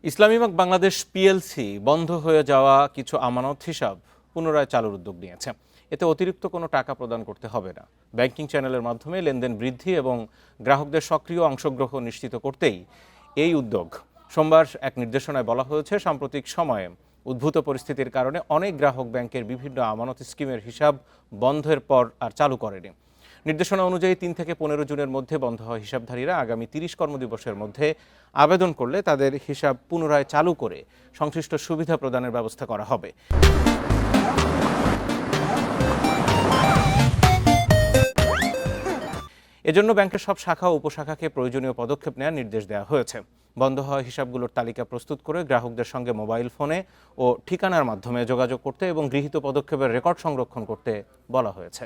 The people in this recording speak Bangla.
ইসলামী ব্যাংক বাংলাদেশ পিএলসি বন্ধ হয়ে যাওয়া কিছু আমানত হিসাব পুনরায় চালুর উদ্যোগ নিয়েছে। এতে অতিরিক্ত কোনো টাকা প্রদান করতে হবে না। ব্যাংকিং চ্যানেলের মাধ্যমে লেনদেন বৃদ্ধি এবং গ্রাহকদের সক্রিয় অংশগ্রহণ নিশ্চিত করতেই এই উদ্যোগ। সোমবার এক নির্দেশনায় বলা হয়েছে, সাম্প্রতিক সময়ে উদ্ভূত পরিস্থিতির কারণে অনেক গ্রাহক ব্যাংকের বিভিন্ন আমানত স্কিমের হিসাব বন্ধের পর আর চালু করেনি। নির্দেশনা অনুযায়ী 3 থেকে 15 জুনের মধ্যে বন্ধ হওয়া হিসাবধারীরা আগামী 30 কর্মদিবসের মধ্যে আবেদন করলে তাদের হিসাব পুনরায় চালু করে সংশ্লিষ্ট সুবিধা প্রদানের ব্যবস্থা করা হবে। এজন্য ব্যাংকের সব শাখা ও উপশাখাকে প্রয়োজনীয় পদক্ষেপ নেওয়ার নির্দেশ দেওয়া হয়েছে। বন্ধ হওয়া হিসাবগুলোর তালিকা প্রস্তুত করে গ্রাহকদের সঙ্গে মোবাইল ফোনে ও ঠিকানার মাধ্যমে যোগাযোগ করতে এবং গৃহীত পদক্ষেপের রেকর্ড সংরক্ষণ করতে বলা হয়েছে।